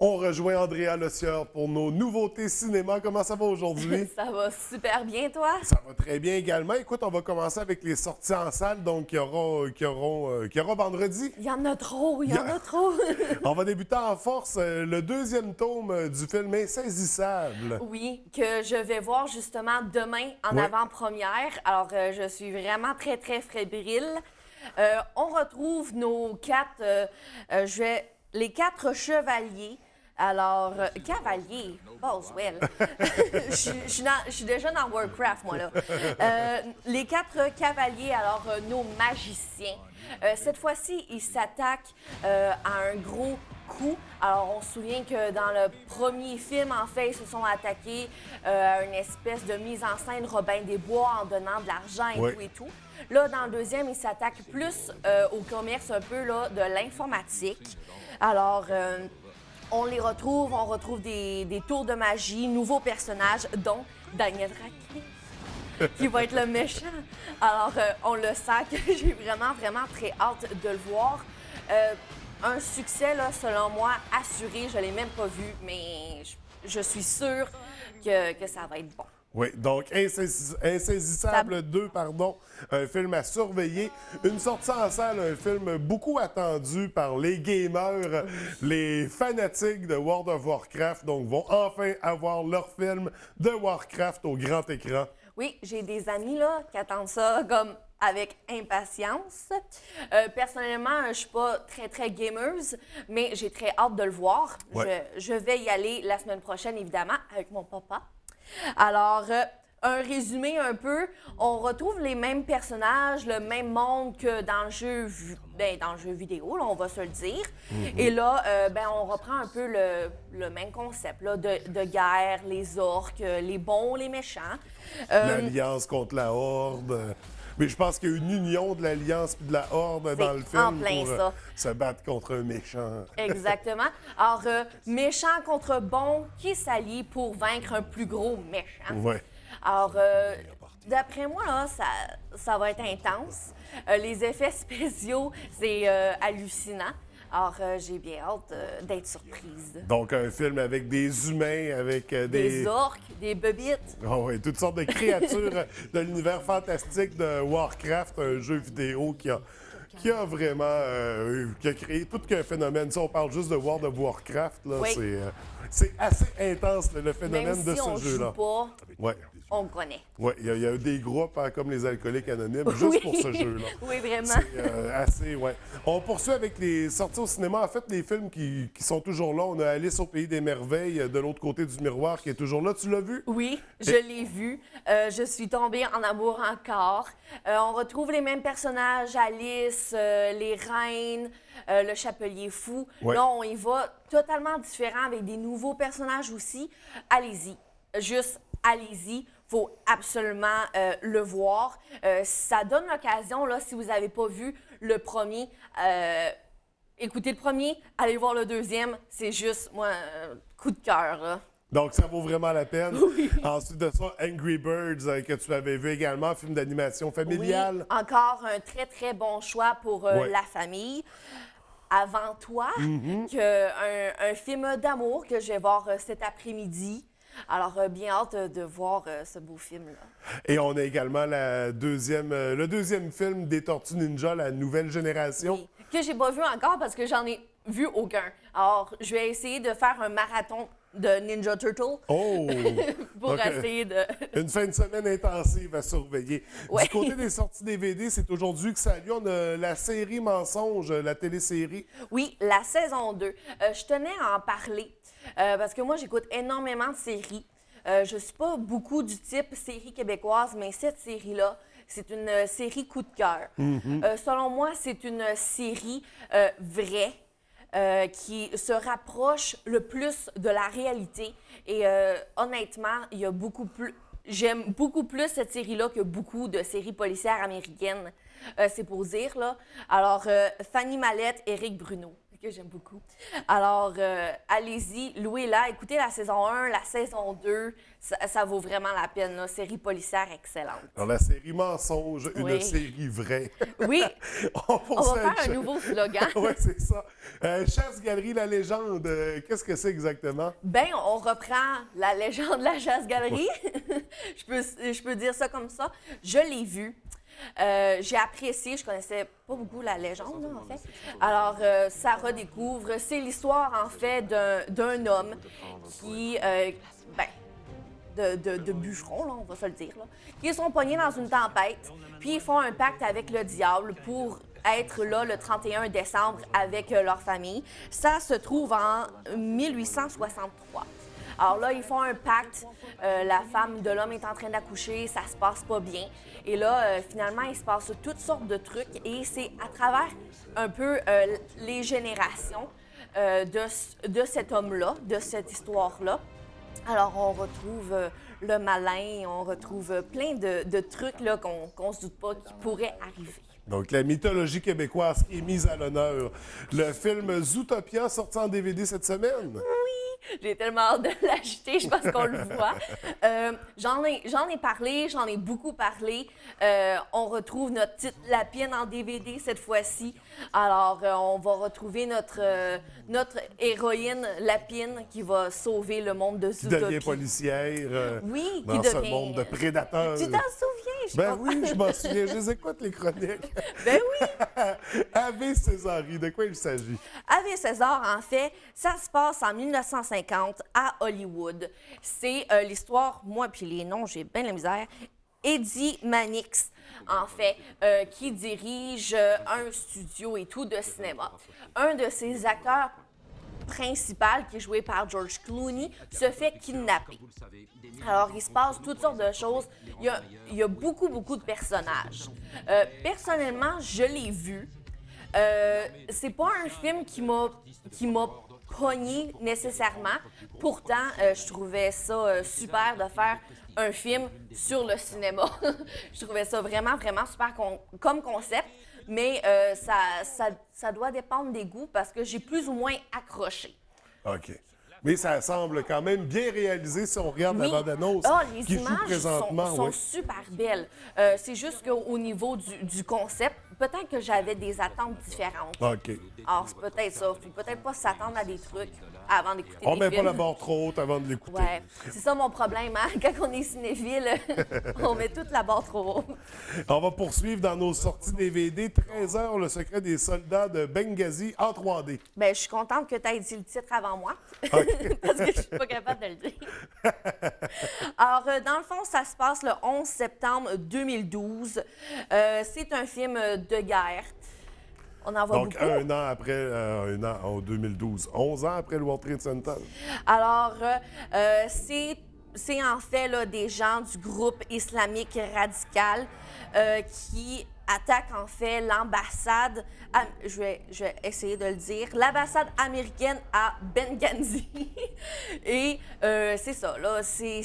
On rejoint Andrea Le Sieur pour nos nouveautés cinéma. Comment ça va aujourd'hui? Ça va super bien, toi? Ça va très bien également. Écoute, on va commencer avec les sorties en salle, donc qui aura vendredi. Il y en a trop, il y en a trop. On va débuter en force le deuxième tome du film Insaisissable. Oui, que je vais voir justement demain en Ouais. avant-première. Alors, je suis vraiment très, très fébrile. On retrouve nos les quatre chevaliers. Alors, cavalier, Boswell. Je suis déjà dans Warcraft, moi, là. Les quatre cavaliers, alors, nos magiciens. Cette fois-ci, ils s'attaquent à un gros coup. Alors, on se souvient que dans le premier film, en fait, ils se sont attaqués à une espèce de mise en scène Robin des Bois en donnant de l'argent et Ouais. tout et tout. Là, dans le deuxième, ils s'attaquent plus au commerce un peu là, de l'informatique. Alors, on les retrouve, on retrouve des tours de magie, nouveaux personnages, dont Daniel Radcliffe, qui va être le méchant. Alors, on le sent que j'ai vraiment, vraiment très hâte de le voir. Un succès, là, selon moi, assuré. Je ne l'ai même pas vu, mais je suis sûre que ça va être bon. Oui, donc Insaisissable 2, pardon, un film à surveiller. Une sortie en salle, un film beaucoup attendu par les gamers, les fanatiques de World of Warcraft, donc vont enfin avoir leur film de Warcraft au grand écran. Oui, j'ai des amis là, qui attendent ça comme avec impatience. Personnellement, je suis pas très, très gameuse, mais j'ai très hâte de le voir. Ouais. Je vais y aller la semaine prochaine, évidemment, avec mon papa. Alors, un résumé un peu, on retrouve les mêmes personnages, le même monde que dans le jeu, dans le jeu vidéo, là, on va se le dire. Et là, on reprend un peu le même concept là, de guerre, les orques, les bons, les méchants. L'Alliance contre la Horde. Mais je pense qu'il y a une union de l'Alliance et de la Horde dans le film en plein pour ça. se battre contre un méchant. Exactement. Alors, méchant contre bon qui s'allient pour vaincre un plus gros méchant. Ouais. Alors, d'après moi, là, ça va être intense. Les effets spéciaux, c'est hallucinant. Alors, j'ai bien hâte d'être surprise. Donc, un film avec des humains, avec Des orques, des bebites. Oh oui, toutes sortes de créatures de l'univers fantastique de Warcraft, un jeu vidéo qui a vraiment qui a créé tout qu'un phénomène. Si on parle juste de World of Warcraft, là, Oui. c'est assez intense le phénomène Même de si on ce joue jeu-là. pas, Ouais. on le connaît. Ouais, il y a eu des groupes hein, comme les Alcooliques Anonymes juste Oui. pour ce jeu-là. Oui, vraiment. C'est assez, ouais. On poursuit avec les sorties au cinéma. En fait, les films qui sont toujours là. On a Alice au Pays des Merveilles de l'autre côté du miroir qui est toujours là. Tu l'as vu? Oui, je l'ai vu. Je suis tombée en amour encore. On retrouve les mêmes personnages, Alice, les reines, le chapelier fou. Ouais. Là, on y va totalement différent avec des nouveaux personnages aussi. Allez-y. Juste allez-y. Faut absolument le voir. Ça donne l'occasion, là, si vous n'avez pas vu le premier, écoutez le premier, allez voir le deuxième. C'est juste, moi, coup de cœur, là. Donc, ça vaut vraiment la peine. Ensuite de ça, Angry Birds, que tu avais vu également, film d'animation familiale. Oui, encore un très, très bon choix pour Ouais. la famille. Avant toi, un film d'amour que je vais voir cet après-midi. Alors, bien hâte de voir ce beau film-là. Et on a également le deuxième film des Tortues Ninja, la nouvelle génération. Oui, que j'ai pas vu encore parce que j'en ai vu aucun. Alors, je vais essayer de faire un marathon de Ninja Turtle Oh! pour Donc, essayer de... Une fin de semaine intensive à surveiller. Ouais. Du côté des sorties DVD, c'est aujourd'hui que ça a lieu. On a la série Mensonge, la télésérie. Oui, la saison 2. Je tenais à en parler parce que moi, j'écoute énormément de séries. je suis pas beaucoup du type série québécoise, mais cette série-là, c'est une série coup de cœur. Selon moi, c'est une série vraie. Qui se rapproche le plus de la réalité. Et honnêtement, il y a beaucoup plus... J'aime beaucoup plus cette série-là que beaucoup de séries policières américaines. C'est pour dire, là. Alors, Fanny Mallette, Éric Bruno, que j'aime beaucoup. Alors, allez-y, louez-la, écoutez la saison 1, la saison 2, ça vaut vraiment la peine, là. Série policière excellente. Alors, la série Mensonge, Oui. une série vraie. Oui, On on va faire un nouveau slogan. Oui, c'est ça. Chasse-galerie, la légende, qu'est-ce que c'est exactement? Ben, on reprend la légende de la chasse-galerie. je peux dire ça comme ça. Je l'ai vu. J'ai apprécié, je connaissais pas beaucoup la légende, là, en fait. Alors, ça redécouvre. C'est l'histoire, en fait, d'un homme qui, de bûcherons, là, on va se le dire, là, qui sont pognés dans une tempête, puis ils font un pacte avec le diable pour être là le 31 décembre avec leur famille. Ça se trouve en 1863. Alors là, ils font un pacte. La femme de l'homme est en train d'accoucher, ça se passe pas bien. Et là, finalement, il se passe toutes sortes de trucs. Et c'est à travers un peu les générations de cet homme-là, de cette histoire-là. Alors, on retrouve le malin, on retrouve plein de trucs là, qu'on se doute pas qui pourraient arriver. Donc, la mythologie québécoise qui est mise à l'honneur. Le film Zootopia, sorti en DVD cette semaine. Oui, j'ai tellement hâte de l'acheter, je pense qu'on le voit. J'en ai parlé, j'en ai beaucoup parlé. On retrouve notre petite lapine en DVD cette fois-ci. Alors, on va retrouver notre héroïne lapine qui va sauver le monde de Zootopia. Qui devient policière Oui, dans qui ce devient... monde de prédateurs. Tu t'en souviens? Ben oui, je m'en souviens. Je les écoute, les chroniques. Ben oui! Ave Césari, de quoi il s'agit? Ave César, en fait, ça se passe en 1950 à Hollywood. C'est l'histoire, moi puis les noms, j'ai bien la misère, Eddie Mannix, en fait, qui dirige un studio et tout de cinéma. Un de ses acteurs principal, qui est joué par George Clooney, se fait kidnapper. Alors, il se passe toutes sortes de choses. Il y a beaucoup, beaucoup de personnages. Personnellement, je l'ai vu. C'est pas un film qui m'a pogné nécessairement. Pourtant, je trouvais ça super de faire un film sur le cinéma. Je trouvais ça vraiment, vraiment super comme concept. Mais ça doit dépendre des goûts parce que j'ai plus ou moins accroché. OK. Mais ça semble quand même bien réalisé si on regarde la bande-annonce Les qui joue images présentement. sont super belles. C'est juste qu'au niveau du concept, peut-être que j'avais des attentes différentes. OK. Alors, c'est peut-être ça. Faut peut-être pas s'attendre à des trucs avant d'écouter On des met films. pas la barre trop haute avant de l'écouter. Ouais, c'est ça mon problème, hein? Quand on est cinéphile, on met toute la barre trop haute. On va poursuivre dans nos sorties DVD. 13 heures, le secret des soldats de Benghazi en 3D. Bien, je suis contente que tu aies dit le titre avant moi, parce que je suis pas capable de le dire. Alors, dans le fond, ça se passe le 11 septembre 2012. C'est un film de guerre. On en voit Donc, beaucoup. un an après, en 2012. 11 ans après le World Trade Center. Alors, c'est en fait là, des gens du groupe islamique radical qui attaquent en fait l'ambassade, je vais essayer de le dire, l'ambassade américaine à Benghazi. Et c'est ça, là, c'est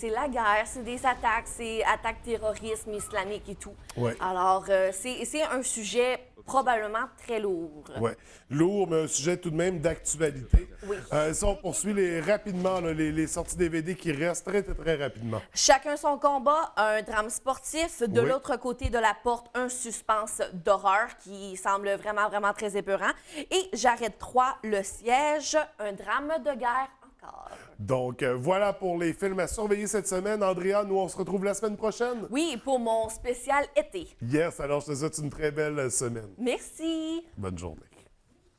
la guerre, c'est des attaques, c'est attaques terrorisme islamique et tout. Ouais. Alors, c'est un sujet probablement très lourd. Oui, lourd, mais un sujet tout de même d'actualité. Oui. Si on poursuit rapidement là, les sorties DVD qui restent très, très, très rapidement. Chacun son combat, un drame sportif. De Oui. l'autre côté de la porte, un suspense d'horreur qui semble vraiment, vraiment très épeurant. Et J'arrête 3, le siège, un drame de guerre encore. Donc, voilà pour les films à surveiller cette semaine. Andrea, nous, on se retrouve la semaine prochaine. Oui, pour mon spécial été. Yes, alors je te souhaite une très belle semaine. Merci. Bonne journée.